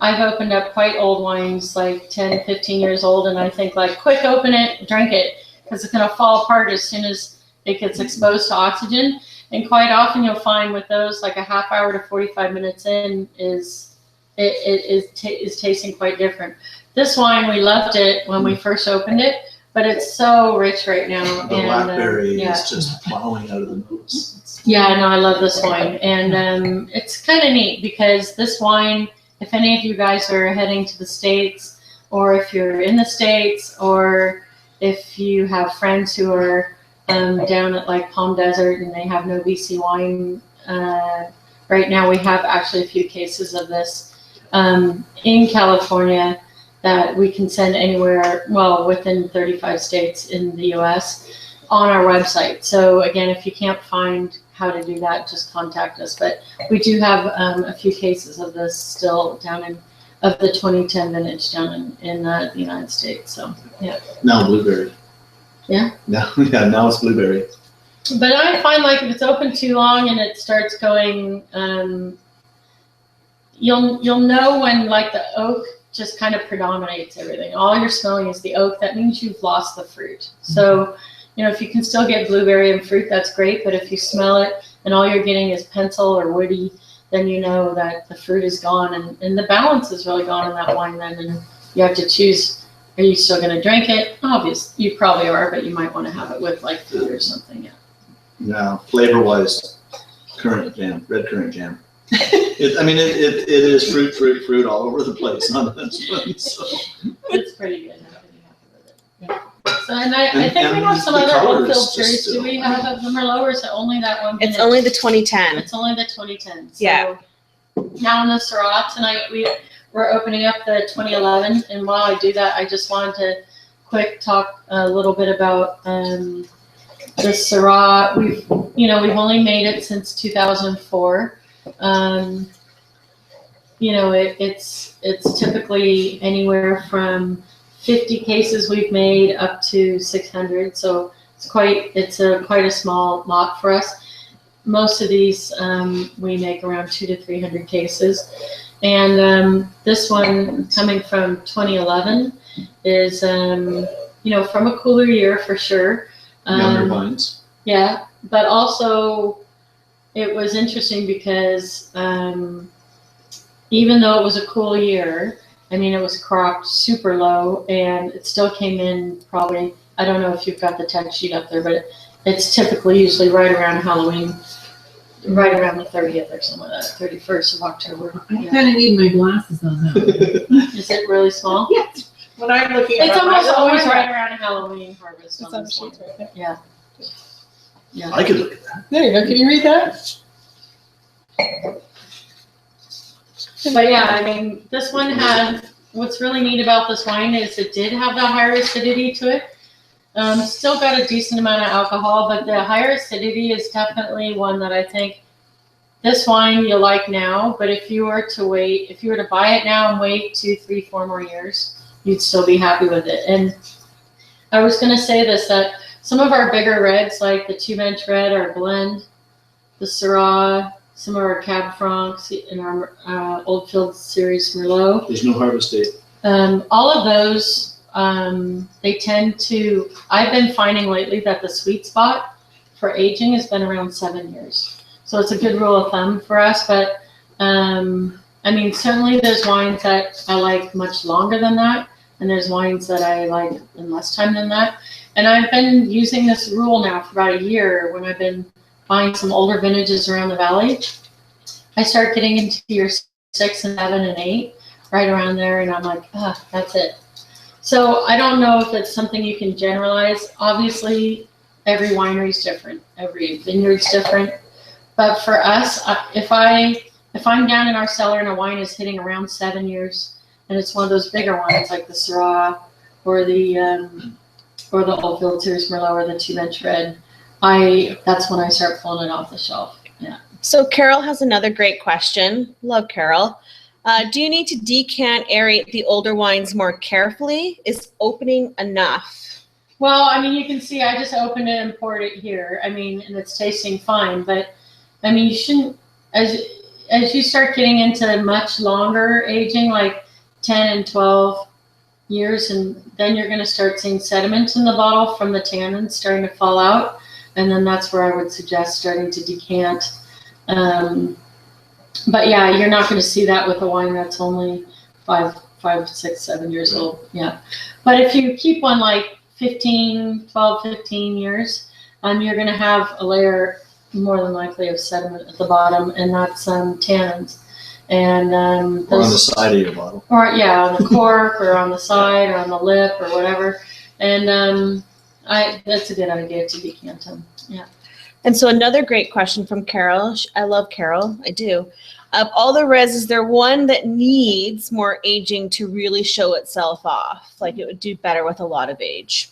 I've opened up quite old wines, like 10, 15 years old, and I think like, quick, open it, drink it, because it's going to fall apart as soon as it gets exposed to oxygen. And quite often you'll find with those, like a half hour to 45 minutes in is tasting quite different. This wine, we loved it when we first opened it, but it's so rich right now. The blackberry yeah. is just plowing out of the nose. Yeah, no, I love this wine. And it's kind of neat because this wine, if any of you guys are heading to the States, or if you're in the States, or if you have friends who are down at like Palm Desert and they have no BC wine right now we have actually a few cases of this in California that we can send anywhere, well, within 35 states in the US on our website. So again, if you can't find how to do that, just contact us. But we do have a few cases of this still down in, of the 2010 vintage down in the United States. So, yeah. Now blueberry. Yeah? Now it's blueberry. But I find like if it's open too long and it starts going, you'll know when like the oak just kind of predominates everything. All you're smelling is the oak. That means you've lost the fruit. So, you know, if you can still get blueberry and fruit, that's great. But if you smell it and all you're getting is pencil or woody, then you know that the fruit is gone and the balance is really gone in that wine then. And you have to choose, are you still going to drink it? Obviously, you probably are, but you might want to have it with like food or something. Yeah. Yeah, flavor-wise, currant jam, red currant jam. It is fruit all over the place on this one. So. It's pretty good. I'm pretty happy with it. Yeah. So, and I think we have some the other colors Oldfield just cherries. Do still- we have of the Merlot or is it only that one? It's vintage? only the 2010. It's only the 2010. So Yeah. Now in the Syrah tonight, we're opening up the 2011. And while I do that, I just wanted to quick talk a little bit about the Syrah. We've only made it since 2004. It's typically anywhere from 50 cases we've made up to 600. So it's quite a small lot for us. Most of these we make around 200 to 300 cases. And this one coming from 2011 is from a cooler year for sure. Younger vines. Yeah, but also it was interesting because even though it was a cool year, I mean, it was cropped super low and it still came in probably, I don't know if you've got the tech sheet up there, but it's typically usually right around Halloween, right around the 30th or something like that, 31st of October. I Yeah. kind of need my glasses on now. Is it really small? Yes. When I'm looking at It's it, almost I don't always know. right around Halloween harvest. It's on on the this one. sheet right there. Yeah. Yeah. I could look at that. There you go. Can you read that? But yeah, I mean, this one had, what's really neat about this wine is it did have that higher acidity to it. Still got a decent amount of alcohol, but the higher acidity is definitely one that I think this wine you like now, but if you were to buy it now and wait 2, 3, 4 more years, you'd still be happy with it. And I was going to say this, that some of our bigger reds, like the 2-bench red, our blend, the Syrah, some of our Cab Francs, and our Oldfield series Merlot, There's no harvest date. all of those, they tend to, I've been finding lately that the sweet spot for aging has been around 7 years. So it's a good rule of thumb for us, but I mean, certainly there's wines that I like much longer than that, and there's wines that I like in less time than that. And I've been using this rule now for about a year when I've been buying some older vintages around the valley. I start getting into your 6 and 7 and 8, right around there, and I'm like, that's it. So I don't know if it's something you can generalize. Obviously, every winery is different, every vineyard's different. But for us, if I'm down in our cellar and a wine is hitting around 7 years, and it's one of those bigger ones like the Syrah or the Oldfield Series Merlot or the 2-bench red, that's when I start pulling it off the shelf. Yeah. So Carol has another great question. Love Carol. Do you need to decant aerate the older wines more carefully? Is opening enough? Well, I mean, you can see I just opened it and poured it here. I mean, and it's tasting fine, but I mean, you shouldn't, as you start getting into much longer aging, like 10 and 12 years, and then you're going to start seeing sediment in the bottle from the tannins starting to fall out. And then that's where I would suggest starting to decant. But yeah, you're not going to see that with a wine that's only 5, 6, 7 years old. Yeah. But if you keep one like 12, 15 years, you're going to have a layer more than likely of sediment at the bottom, and that's tannins. And Or on the side of your bottle. or yeah, on the cork or on the side or on the lip or whatever. And that's a good idea to decant them. Yeah. And so another great question from Carol. I love Carol. I do. Of all the reds, is there one that needs more aging to really show itself off? Like it would do better with a lot of age?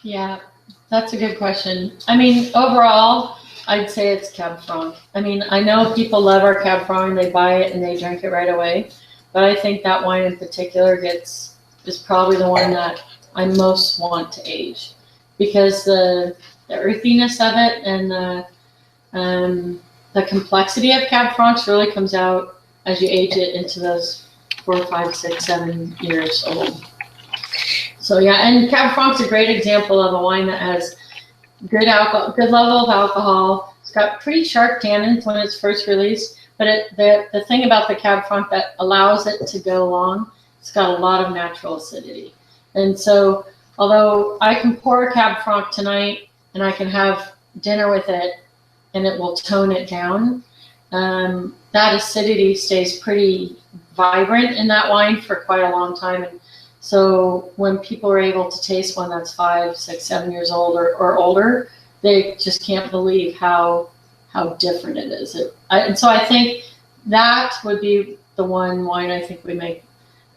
Yeah, that's a good question. I mean, overall, I'd say it's Cab Franc. I mean, I know people love our Cab Franc, they buy it and they drink it right away. But I think that wine in particular is probably the one that I most want to age, because the earthiness of it and the complexity of Cab Franc really comes out as you age it into those 4, 5, 6, 7 years old. So yeah, and Cab Franc's a great example of a wine that has good alcohol, good level of alcohol. It's got pretty sharp tannins when it's first released, but the thing about the Cab Franc that allows it to go long, it's got a lot of natural acidity. And so, although I can pour a Cab Franc tonight and I can have dinner with it and it will tone it down, that acidity stays pretty vibrant in that wine for quite a long time. And so when people are able to taste one that's 5, 6, 7 years old or older, they just can't believe how different it is. And so I think that would be the one wine I think we make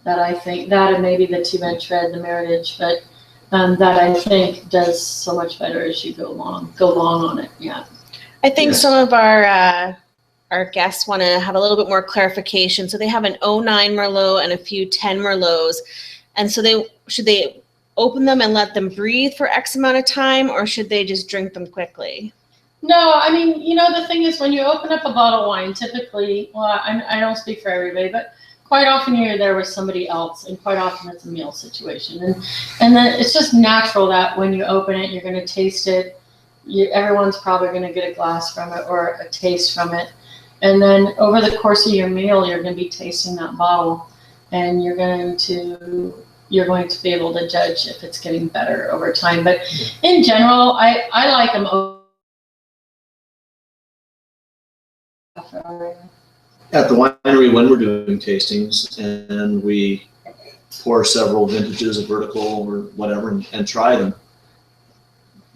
that I think, that and maybe the Two-Bench Red, the Meritage, but that I think does so much better as you go long on it. Yeah. I think some of our guests want to have a little bit more clarification. So they have an 09 Merlot and a few 10 Merlots. And so should they open them and let them breathe for X amount of time, or should they just drink them quickly? No, I mean, the thing is, when you open up a bottle of wine, typically, well, I don't speak for everybody, but quite often you're there with somebody else, and quite often it's a meal situation. And then it's just natural that when you open it, you're going to taste it. Everyone's probably going to get a glass from it or a taste from it. And then over the course of your meal, you're going to be tasting that bottle, and you're going to be able to judge if it's getting better over time. But in general, I like them. At the winery, when we're doing tastings and we pour several vintages of vertical or whatever and try them,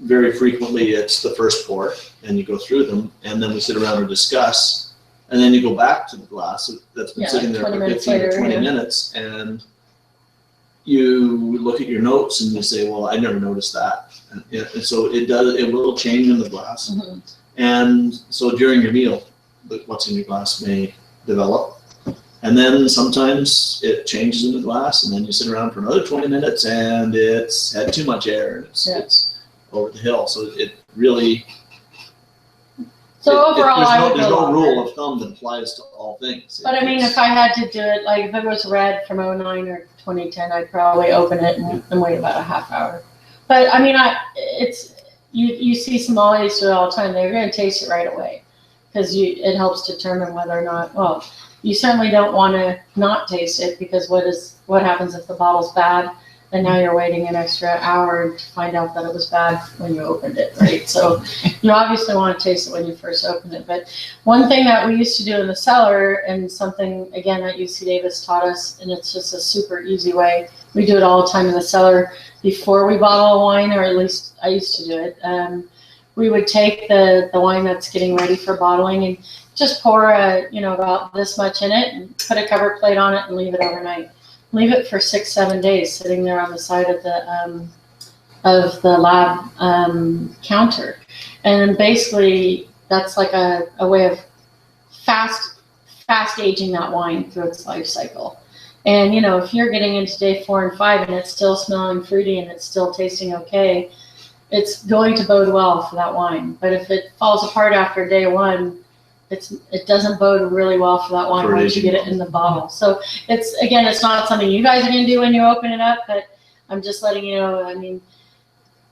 very frequently it's the first pour and you go through them, and then we sit around and discuss, and then you go back to the glass that's been sitting there for 15 or 20 minutes, and you look at your notes and you say, well, I never noticed that. And so it will change in the glass. Mm-hmm. And so during your meal, what's in your glass may develop. And then sometimes it changes in the glass, and then you sit around for another 20 minutes and it's had too much air and it's over the hill. So it really... So overall, there's no rule of thumb that applies to all things. But I mean, if I had to do it, like if it was red from 09 or 2010, I'd probably open it and wait about a half hour. But I mean, you see sommeliers do it all the time. They're going to taste it right away, because it helps determine whether or not, well, you certainly don't want to not taste it, because what happens if the bottle's bad and now you're waiting an extra hour to find out that it was bad when you opened it, right? So you obviously want to taste it when you first open it. But one thing that we used to do in the cellar, and something, again, that UC Davis taught us, and it's just a super easy way, we do it all the time in the cellar before we bottle a wine, or at least I used to do it. We would take the wine that's getting ready for bottling and just pour about this much in it, and put a cover plate on it and leave it overnight. Leave it for 6, 7 days sitting there on the side of the lab counter. And basically that's like a way of fast aging that wine through its life cycle. And if you're getting into day 4 and 5 and it's still smelling fruity and it's still tasting okay, it's going to bode well for that wine. But if it falls apart after day 1, it doesn't bode really well for that wine once you get it in the bottle. So it's not something you guys are going to do when you open it up, but I'm just letting you know. I mean,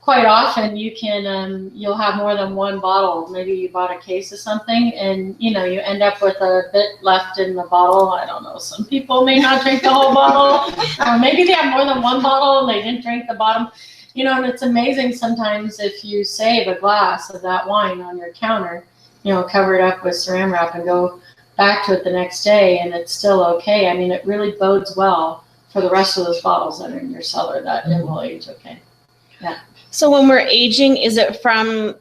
quite often you'll have more than one bottle. Maybe you bought a case of something, and you end up with a bit left in the bottle. I don't know. Some people may not drink the whole bottle, or maybe they have more than one bottle and they didn't drink the bottom. And it's amazing sometimes if you save a glass of that wine on your counter, cover it up with saran wrap and go back to it the next day, and it's still okay. I mean, it really bodes well for the rest of those bottles that are in your cellar, that it will age okay. Yeah. So when we're aging, is it from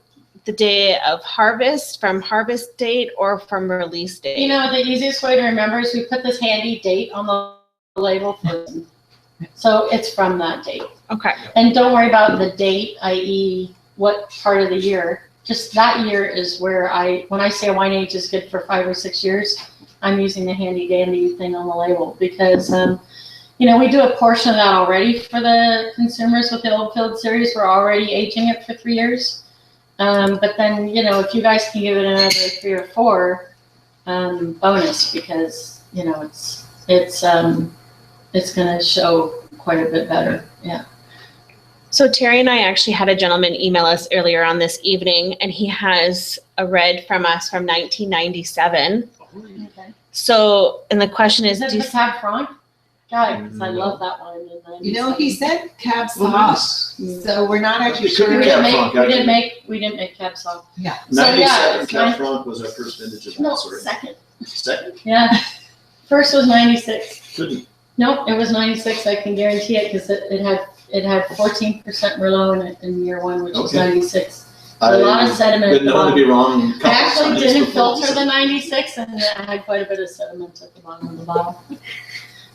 the day of harvest, from harvest date, or from release date? You know, the easiest way to remember is we put this handy date on the label first. So it's from that date. Okay. And don't worry about the date, i.e. what part of the year. Just that year is where when I say a wine age is good for 5 or 6 years, I'm using the handy dandy thing on the label because, you know, we do a portion of that already for the consumers with the Old Field series. We're already aging it for 3 years. But then, you know, if you guys can give it another 3 or 4, bonus because, you know, it's going to show quite a bit better. Yeah. So Terry and I actually had a gentleman email us earlier on this evening, and he has a red from us from 1997. Okay. So, and the question is, Is it the Cab Franc? God, because I love that one. You know, he said Cab Well, Sauv, so we're not actually It could be sure. Cab Franc, We didn't make Cab Sauv. Yeah. So, yeah, 97 it's Cab nice. Franc was our first vintage of No, that sort. second. Second? Yeah. First was 96. Couldn't. Nope, it was 96. I can guarantee it because it had 14% Merlot in it in year 1, which was Okay. 96. A lot of sediment. Been known to be wrong. I actually didn't filter the 96, and it had quite a bit of sediment at the bottom of the bottle.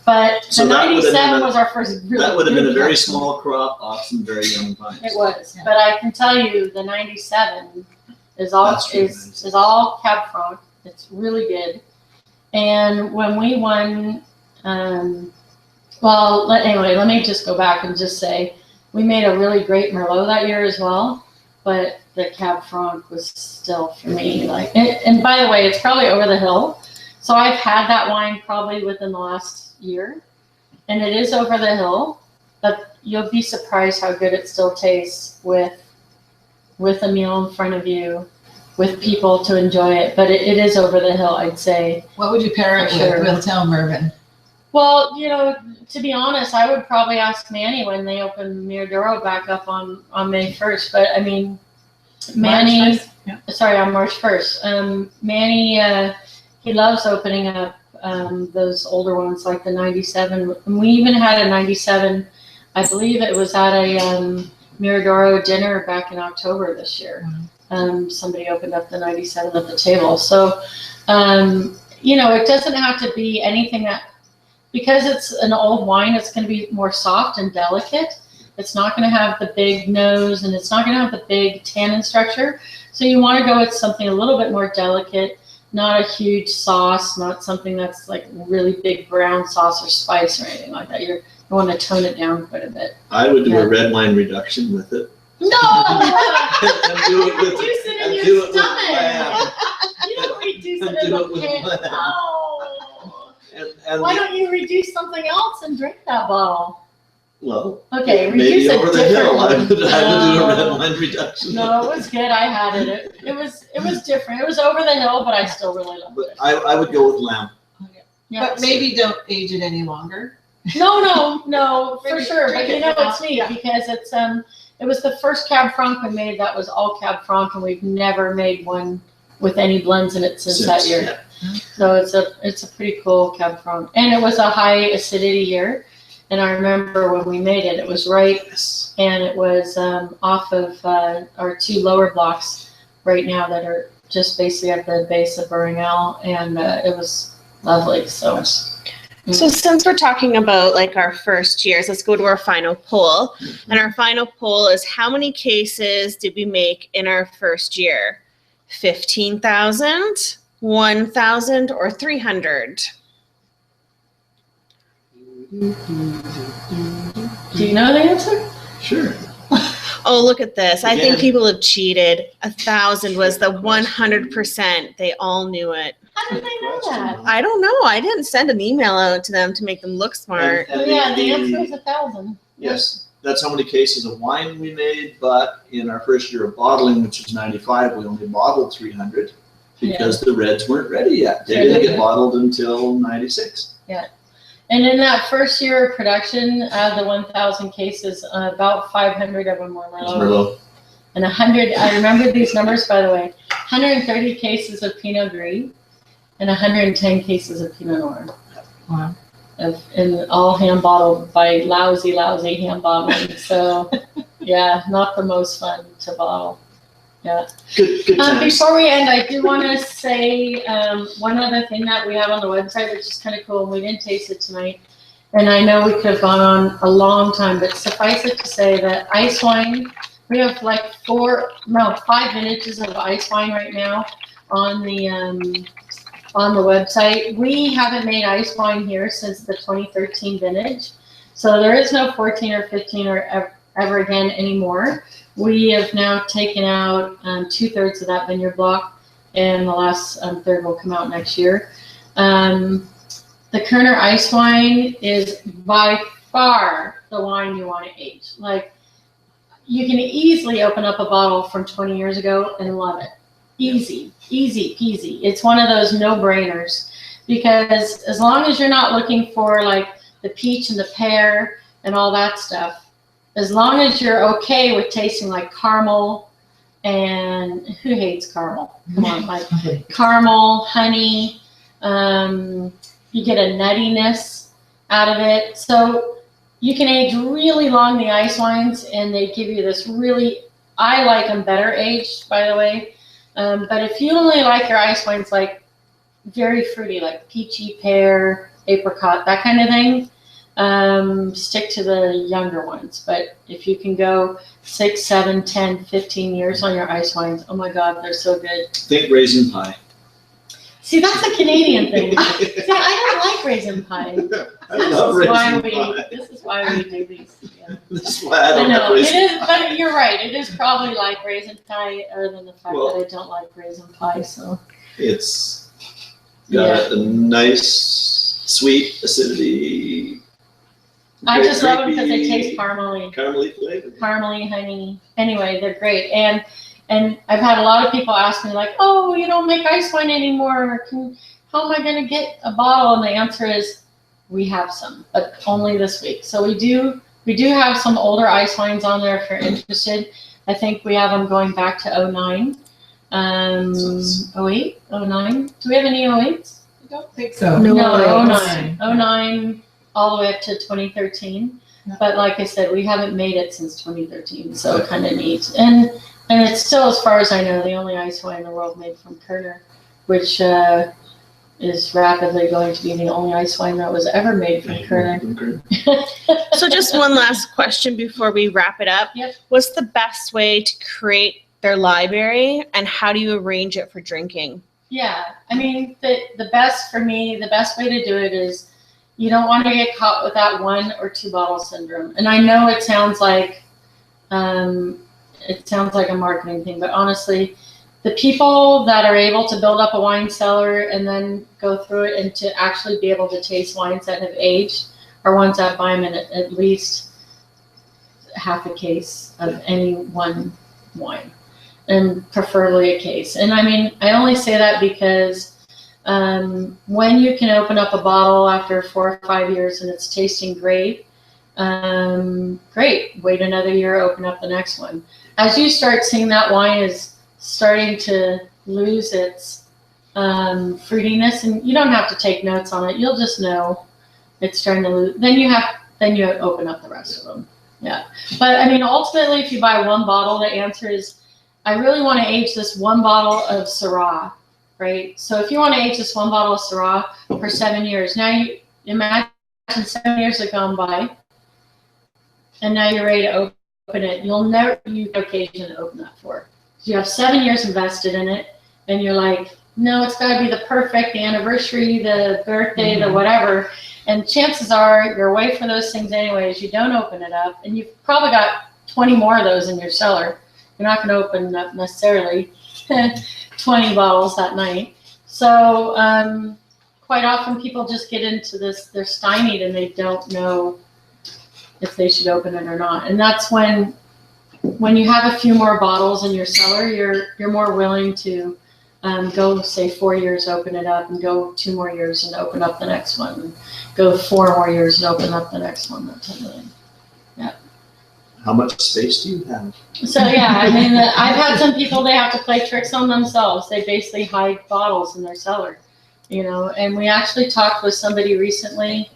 But So the that would've 97 been a- was our first really That would have been a good very Cab Franc. small crop, off some very young vines. It was, but I can tell you the 97 is all That's true, is all Cab Franc. It's really good. And when we won, anyway, let me just go back and just say we made a really great Merlot that year as well. But the Cab Franc was still for me like. And by the way, it's probably over the hill. So I've had that wine probably within the last year, and it is over the hill. But you'll be surprised how good it still tastes with a meal in front of you, with people to enjoy it. But it is over the hill, I'd say. What would you pair it Sure. with? We'll tell Mervyn. Well, you know, to be honest, I would probably ask Manny when they open Miradoro back up on May 1st. But I mean, Manny, March 1st? Yeah. sorry, on March 1st. Manny, he loves opening up those older ones like the 97. And we even had a 97, I believe it was at a Miradoro dinner back in October this year. Somebody opened up the 97 at the table. So, you know, it doesn't have to be anything that, because it's an old wine, it's going to be more soft and delicate. It's not going to have the big nose, and it's not going to have the big tannin structure. So you want to go with something a little bit more delicate, not a huge sauce, not something that's like really big brown sauce or spice or anything like that. You want to tone it down quite a bit. I would do Yeah. a red wine reduction with it. No! And do it with, Reduce it in and your do it with stomach. lamb. You don't reduce And it in do the it with pan. lamb. Oh. And Why don't you reduce something else and drink that bottle? well, Okay, maybe reduce it over the hill, I would, differently. I would do a No. red wine reduction. No, it was good. I had it. It was different. It was over the hill, but I still really loved But it. I would go with lamb. Yeah. But maybe don't age it any longer. No, for Maybe sure. drink But you it know, now. it's neat because it was the first Cab Franc we made that was all Cab Franc, and we've never made one with any blends in it since that year. Yeah. So it's a pretty cool Cab Franc, and it was a high acidity year. And I remember when we made it, it was right, Yes. and it was off of our 2 lower blocks right now that are just basically at the base of Burringell, and it was lovely. So Yes. So since we're talking about like our first years, let's go to our final poll. And our final poll is, how many cases did we make in our first year? 15,000, 1,000, or 300? do you know the answer? Sure. Oh, look at this. I think Again. people have cheated. 1,000 was the 100%. They all knew it. How did they know that? I don't know. I didn't send an email out to them to make them look smart. And Oh, yeah, the the- answer is 1,000. Yes, that's how many cases of wine we made, but in our first year of bottling, which was 95, we only bottled 300 because the reds weren't ready yet. They didn't get bottled until 96. And in that first year of production, out of the 1,000 cases, about 500 of them were It's Merlot. Merlot. And 100, I remember these numbers, by the way, 130 cases of Pinot Gris and 110 cases of Pinot Noir. Wow. And all hand bottled by lousy hand bottling. So Yeah, not the most fun to bottle. Yeah. Good times. Before we end, I do want to say one other thing that we have on the website, which is kind of cool. We didn't taste it tonight, and I know we could have gone on a long time, but suffice it to say that ice wine, we have like 5 vintages of ice wine right now on the website. We haven't made ice wine here since the 2013 vintage, so there is no 14 or 15 or ever again anymore. We have now taken out 2/3 of that vineyard block, and the last third will come out next year. The Kerner ice wine is by far the wine you want to age. Like, you can easily open up a bottle from 20 years ago and love it. Easy peasy. It's one of those no-brainers, because as long as you're not looking for like the peach and the pear and all that stuff, as long as you're okay with tasting like caramel, and who hates caramel? Come on, like caramel, honey, you get a nuttiness out of it. So you can age really long the ice wines, and they give you this really, I like them better aged, by the way. But if you only like your ice wines like very fruity, like peachy, pear, apricot, that kind of thing, stick to the younger ones. But if you can go 6, 7, 10, 15 years on your ice wines, oh my God, they're so good. Think raisin pie. See, that's a Canadian thing. See, I don't like raisin pie. I love raisin This pie. is why we do these together. This is why I I don't know, have it raisin is, pie. but you're right. It is probably like raisin pie, other than the fact Well- that I don't like raisin pie. So It's got a nice sweet acidity. I just love them because they grapey, taste caramely, caramely flavor. caramely, honey. Anyway, they're great. And I've had a lot of people ask me like, "Oh, you don't make ice wine anymore. How am I going to get a bottle?" And the answer is, we have some, but only this week. So we do have some older ice wines on there if you're interested. I think we have them going back to 09, 08, 09. Do we have any 08s? I don't think so. No. No, Nice. 09 all the way up to 2013. Yeah. But like I said, we haven't made it since 2013, so kind of neat. And it's still, as far as I know, the only ice wine in the world made from Kerner, which is rapidly going to be the only ice wine that was ever made from Kerner. So just one last question before we wrap it up. Yep. What's the best way to create their library, and how do you arrange it for drinking? Yeah, I mean, the best for me, the best way to do it is, you don't want to get caught with that 1 or 2 bottle syndrome. And I know it sounds like a marketing thing, but honestly, the people that are able to build up a wine cellar and then go through it and to actually be able to taste wines that have aged are ones that buy them in at least half a case of any one wine, and preferably a case. And I mean, I only say that because when you can open up a bottle after 4 or 5 years and it's tasting great, great. Wait another year, open up the next one. As you start seeing that wine is starting to lose its fruitiness, and you don't have to take notes on it. You'll just know it's starting to lose. Then you open up the rest of them. Yeah. But I mean, ultimately, if you buy 1 bottle, the answer is, I really want to age this 1 bottle of Syrah, right? So if you want to age this 1 bottle of Syrah for 7 years, now you imagine 7 years have gone by, and now you're ready to open it. You'll never use occasion to open that for. You have 7 years invested in it, and you're like, no, it's got to be the perfect, the anniversary, the birthday, the whatever. And chances are you're away for those things anyways. You don't open it up, and you've probably got 20 more of those in your cellar. You're not going to open up necessarily 20 bottles that night. So quite often people just get into this, they're stymied and they don't know if they should open it or not. And that's when you have a few more bottles in your cellar, you're more willing to go, say, 4 years, open it up, and go 2 more years and open up the next one, and go 4 more years and open up the next one, that type of thing. How much space do you have? So yeah, I mean, I've had some people, they have to play tricks on themselves. They basically hide bottles in their cellar, you know. And we actually talked with somebody recently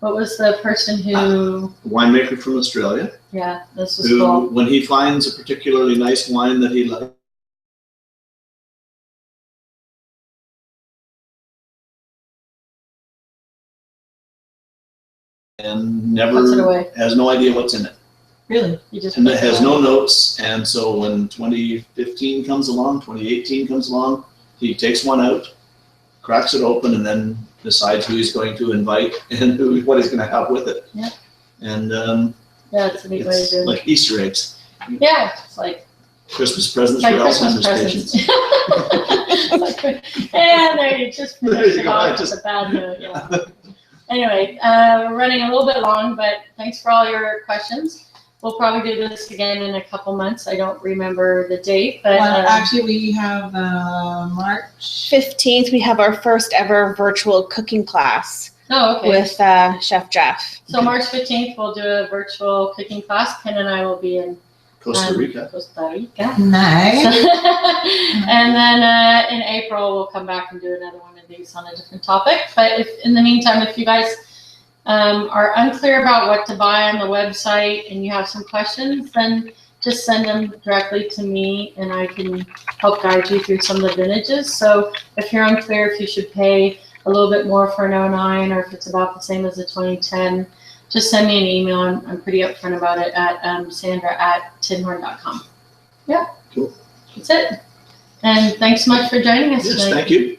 What was the person who? A winemaker from Australia, Yeah, this was who, cool. when he finds a particularly nice wine that he likes, and Puts it never away. has no idea what's in it. Really? He just And it puts has away. no notes. And so when 2015 comes along, 2018 comes along, he takes one out, cracks it open, and then decides who he's going to invite and what he's going to have with it. Yeah. And Yeah, it's a neat way to it's do it. like Easter eggs, Yeah, it's like Christmas presents like for Christmas Alzheimer's presents. patients. It's like, and there you just There finished you it go, off I with just- a bad note. Yeah. Anyway, we're running a little bit long, but thanks for all your questions. We'll probably do this again in a couple months. I don't remember the date, but Well, actually, we have March. 15th, we have our first ever virtual cooking class oh, okay. with Chef Jeff. So March 15th, we'll do a virtual cooking class. Ken and I will be in Costa Rica. Costa Rica. Nice. And then in April, we'll come back and do another one of these on a different topic. But if in the meantime, if you guys are unclear about what to buy on the website and you have some questions, then just send them directly to me and I can help guide you through some of the vintages. So if you're unclear if you should pay a little bit more for an 09 or if it's about the same as a 2010, just send me an email. I'm pretty upfront about it at sandra@tinhorn.com. Yeah. Cool. That's it. And thanks so much for joining us Yes, tonight. thank you.